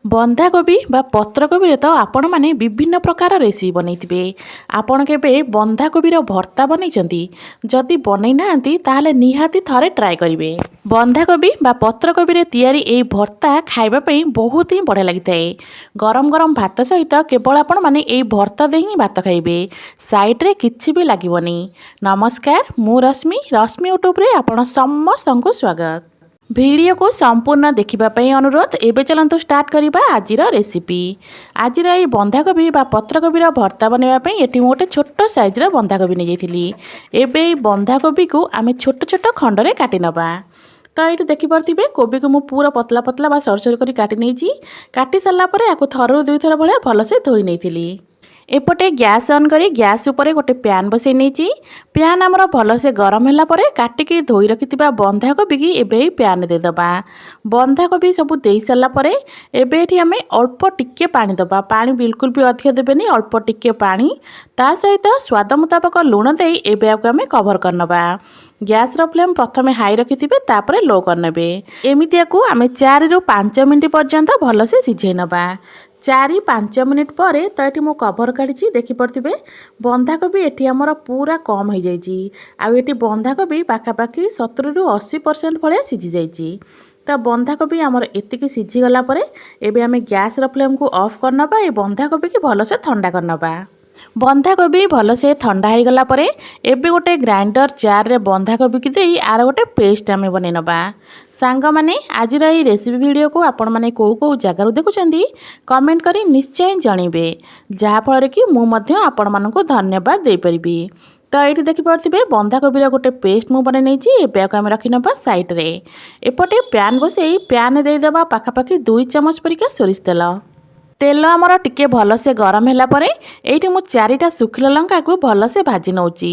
बंधाकोबी बा पत्रकोबी तो आपण मैंने विभिन्न प्रकार रेसिपी बनई आपण के बंधाकोबी भर्ता बनई जदि बनई ना ताहले निहाती थरे ट्राए करेंगे। बंधाकोबी बा पत्रकोबी तैयारी ए भर्ता खाइबापी बहुत ही बढ़िया लगी थाए। गरम गरम भात सहित केवल आपण मैंने ए भर्ता दे ही भात खाइबे, साइड्रे किछि भी लागबनी। नमस्कार, मु रश्मि यूट्यूब रे आपण समस्त को स्वागत। वीडियो को संपूर्ण देखिबापई अनुरोध। एबे चलंतु स्टार्ट करिबा आजिर रेसिपी। आजिर ए बंधाकोबी बा पत्रकोबी भर्ता बनवाई एटी गोटे छोट साइज बंधाकोबी नहीं जाइली। एबे बंधाकोबी को आमे छोट छोट खंडरे काटी नबा। तो ये देखिपे कोबी को मु पूरा पतला पतला बा सर करी काटी नहीं। काटी सारा पर या थरु दुई थर भाया भलसे धोई नहीं। एपटे गैस ऑन करी गैस उपरे गोटे पैन बसई नहीं। पैन आमर भलसे गरम होला परे काटिकी धोई रखिथिबा बंधाकोबी की एबे पैन देदबा। बंधाकोबी सब दे सारा परे एबे एठी आमे अल्प टिके पानी दबा। पानी बिल्कुल भी अधिक देबेनी, अल्प टिके पानी ता सहित स्वाद मुताबक लुण दे एबे आमे कवर करनबा। गैस रो फ्लेम प्रथमे हाई रखिथिबे तापरे लो करनेबे। एमितिया को आमे 4 रु 5 मिनिट पर्यंत भलसे सिझेई नबा। 4-5 मिनिट पर तो ये मु कवर काढ़ी देखिपे बंधाकोबी एटी आमर पूरा कम हो जाइए। आउ बंधाकोबी पाखापाखि 70 रु 80% भाया सिझी जाइए। तो बंधाकोबी आमर एतिकी सिझीगला एबे आमे गैस रो फ्लेम को ऑफ करनबा। ए बंधाकोबी की भलसे ठंडा करनबा। बंधाकोबी भलसे ठंडा हो गला परे एबे गोटे ग्राइंडर जार रे बंधाकोबी की देई आर गोटे पेस्ट आमे बनै नबा। सांग माने आजिर ए रेसिपी वीडियो को आपण माने को जगार देखुछंदी कमेंट करी निश्चय जणीबे, जहा फल कि मु मध्य आपण मानकु धन्यवाद दे परिबी। तो ये देखिपे बंधाकोबी गोटे पेस्ट मु बनै नहीं। एबे आम रखी नबा साइड रे। एपटे पैन बसई पैन देदेबा पाखापाखि 2 चमच परिका सोरिष तेल आमर टिके भलसे गरम होला परे एठी मु 4टा सुखिला लंका को भलसे भाजी नौची।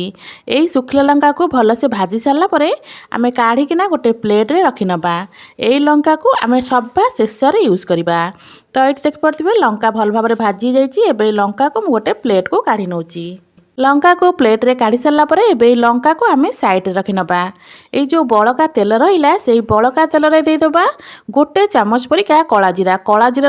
एई सुखिला लंका को भलसे भाजी सारा परे आमे काढ़िकिना गोटे प्लेट रे रखी नबा। एई लंका को आमे सभा शेष रे यूज करिबा। तो ये देखिपे लंका भल भाबरे भाजी जाइए। एबे लंका को मु गोटे प्लेट को काढ़ी नौची। लंका को प्लेट रे काढ़ी सारा परे एबे लंका को आमे साइड रखी नबा। ए जो बड़का तेल रहिला से बड़का तेल रे दे दबा गोटे चामच परिका कला जीरा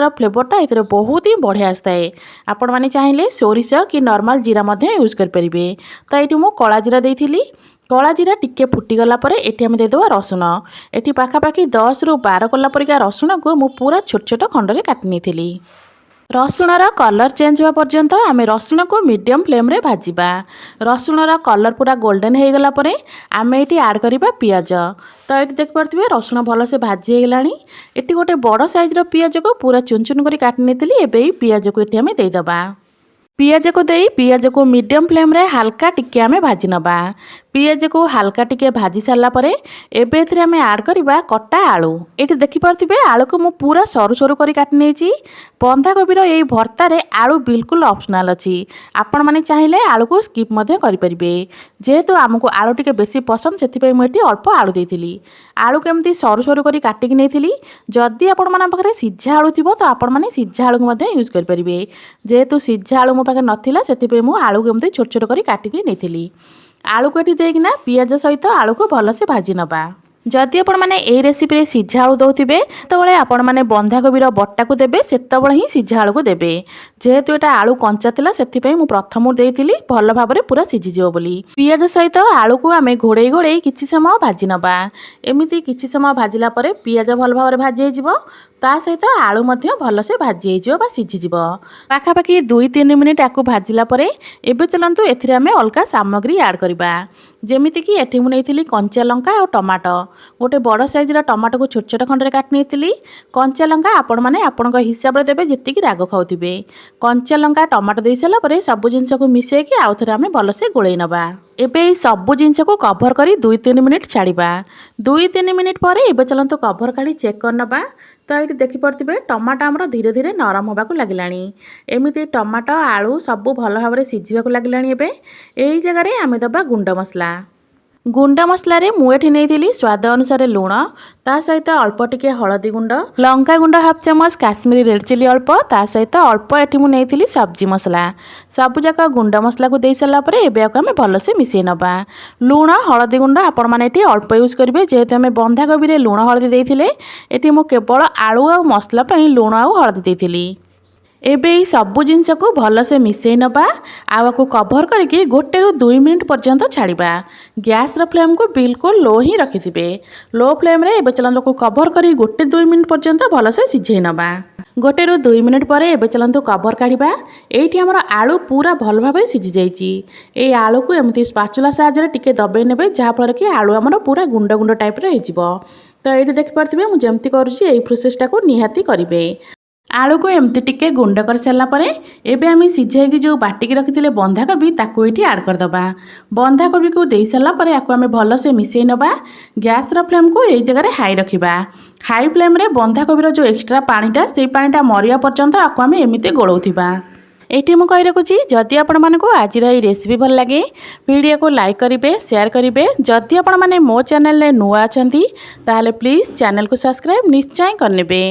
फ्लेवरटा एतरे बहुत ही बढ़िया आसताए। आपण माने चाहिले सोरिष कि नॉर्मल जीरा मध्ये यूज कर परिबे। तो एटी मु कला जीरा देइथिली। कला जीरा टिके फुटीगला परे एटी आमे दे दबा रसुण। एटी पाखापाखि 10 रु 12 कला परिका रसुण को मु पूरा छोट छोट खंड रे काटि नेथिली। रसुणर कलर चेंज हुआ पर्यंत आमे रसुण को मीडियम फ्लेम रे भाजिबा। रसुणर कलर पूरा गोल्डन हो गला परे आमे एटी ऐड करिबा पियाज। तो ये देखिपे रसुण भलसे भाजी होगलानी। एटी गोटे बड़ साइज पियाज को पूरा चुन चुन करी काटि नेथिली। एबे पियाज को एटी आमे दे दबा। पियाज को दे पियाज को मीडियम फ्लेम रे हल्का टिके आमे भाजी नबा। पियाज को हल्का टिके भाजी सारा परे एबे एथिरे आमे ऐड करिबा कटा आलू। एठी देखि परथिबे आलू को मु पूरा सरू सरू करी काटि नेची। बंधाकोबीर एई भर्ता रे आलू बिल्कुल ऑप्शनल अछि। आपण माने चाहिले आलू को स्किप मध्ये करि परिबे। जेहेतु हमको आलू टिके बेसी पसंद सेति पई मु एठी अल्प आलू देइथिली। आलू केमती सरू सरू करी काटिकी नेथिली। जदि आपण माने पाखरे सिझा आलू थिबो तो आपण माने सिझा आलू मध्ये यूज करि परिबे। जेहेतु सिझा आलू मो पाखे नथिला सेति पई मु आलू केमती छोट छोट करी काटिकी नेथिली। आलू को देकिना पियाज सहित आलू को भलसे भाजी नबा। जदि आपण माने ए रेसिपी रे सिझा आलू दउथिबे तबले आपण माने बंधाकोबीर बट्टा को देबे सेतबळे ही सिझा आलू को देबे। जेहेतु एटा आलू कंचा थिला सेति पई मु प्रथम देइथिली भल भाबरे पूरा सिझी जिवो बोली। पियाज सहित आलू को आमे घोड़े घोड़े किछि समय भाजी नबा। एमिति किछि समय भाजिला परे पियाज भल भाबरे भाजी जिवो ता सहित आलू मध्य भलसे भाजी जिवो बा सिझी जिवो। पाखापाखि 2-3 मिनिट आकु भाजिला परे एबे चलंतु एथिरे आमे अलका सामग्री ऐड करिबा। जेमिति कि एठी मु नेइथिली कंचा लंका और टमाटो। गोटे बड़ साइज टमाटो को छोट छोट खंड रे काटि नेइथिली। कंचा लंका आपण माने आपणक हिसाब रे देबे जेतिकी राग खाउथिबे। कंचा लंका टमाटो देइ साला परे सब जिंस को मिसेई कि आउ थरे आमे भलसे गोळेई नबा। एबे सब जिंस को कवर करी 2-3 मिनिट छाड़िबा। 2-3 मिनिट पर एबे चलंतु कवर काढी चेक कर नबा। तो ये देखिपे टमाटो आमर धीरे धीरे नरम होबाकू लागिलानी। एमिति टमाटो आलू सब भल भाव सिझिबाकू लागिलानी। एबे एई जगह रे आमे दबा गुंड मसला। गुंड मसला रे मु एठी नेइथिली स्वाद अनुसार लुण ता सहित अल्प टिके हळदी गुंड लंका गुंड हाफ चमच काश्मीरी रेड चिली अल्प ता सहित अल्प एठी मु नेइथिली सब्जी मसला सबु जाक गुंड मसला को देई सला परे एबे आको हम भलसे मिसेई नबा। लुण हळदी गुंड आपण माने एठी अल्प यूज करिवे जेहेतु हम बंधा कोबी रे लुण हळदी देइथिले एठी मु केवल आलू आ मसला पई लुण आ हळदी देइथिली। एबे ई सबु जिनस को भलसे मिसेई नबा आवाको कभर करके 1 ରୁ 2 मिनिट पर्यंत छाड़िबा। गैस रो फ्लेम को बिल्कुल लो ही रखिथिबे। लो फ्लेम रे एबे चलंतो को कभर करी 1-2 मिनिट पर्यंत भलसे सिझेई नबा। 1 ରୁ 2 मिनिट परे एबे चलंतो कभर काढिबा। एठी हमर आलू पूरा भल भाबे सिझी जाईची। ए आलू को एमती स्पाचुला साहाय्य रे टिके दबेई नेबे जहा फल कि आलू हमर पूरा गुंड गुंड टाइप रे हेजिबो। तो एठी देखि परथिबे मु जेमती करूची एई प्रोसेस टा को निहाती करिवे। आलू को एमती टिके गुंड कर सारा पर एबे आम सिझाई जो बाटिकी रखी बंधा कोबी ताको ये आड करदबा। बंधा कोबी को दे सारा पर आपको आम भलसे मिसेई नबा। गैस रो फ्लेम को यही जगह हाई रखिबा। हाई फ्लेम रे बंधा कोबीर जो एक्स्ट्रा पानीटा से पानीटा मरिया पर्यंत आपको आम एमती गोलौथिबा। एठी मु कहि रखुची जदि आपण मानको आज रा रेसिपी भल लागे वीडियो को लाइक करिवे शेयर करिवे। जदि आपण माने मो चैनल रे नुआ अछंती ताले प्लीज चैनल को सब्सक्राइब निश्चय करनेबे।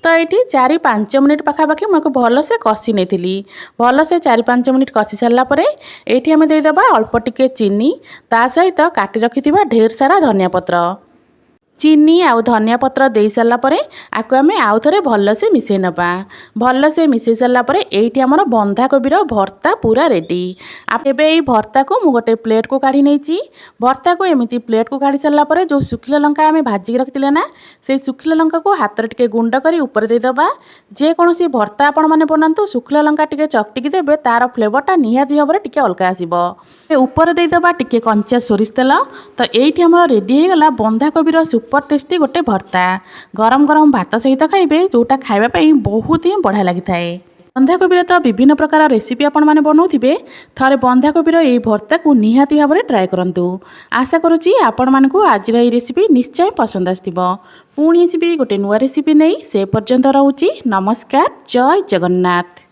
तो ये 4-5 मिनिट पाखापाखि मुझे भलसे कषि नहीं भलसे 4-5 मिनिट कषि सारापर ये आम देदेबा अल्प टिके चीनी ता सहित काटी रखि ढेर सारा धनिया पत्र चीनी आउ धनिया पत्र दे सारा पर आपको आम आउ थे भलसे मिसेई नबा। भलसे मिसेई सारा पर ये आमर बंधा कोबीर भर्ता पूरा रेडी। एबे ये भर्ता को मु गोटे प्लेट को काढ़ी नहीं भर्ता को एमती प्लेट को काढ़ी सारा पर जो सुखिला लंका आम भाजिक रखिले ना से सुखिला लंका को हाथ रे टिके गुंड करी ऊपर देदेबा। जेकोसी भर्ता आपण माने बनातु सुखिला लंका टिके चकटिकी देबे तार फ्लेवरटा निहाती भाव में टिके अलगा आसीबो। ऊपर देदेबा टिके कंचा सोरिष तेल। तो ये आमर रेडी हो गला बंधा कोबीर सुपर टेस्टी गोटे भर्ता। गरम गरम भात सहित खाइबे जोटा खाइबा पई बहुत ही बढ़िया लगी थाए। बंधा कोबीर तो विभिन्न प्रकार रेसिपी आपण माने बनाउथिबे थरे बंधा कोबीर एई भर्ता को निहाती भाव में ट्राए करंतु। आशा करूची आपण मानकु आज रा रेसिपी निश्चय पसंद आस्तिबो। पुणी आसीबी गोटे नुआ रेसिपी नै से पर्यंत रहउची। नमस्कार जय जगन्नाथ।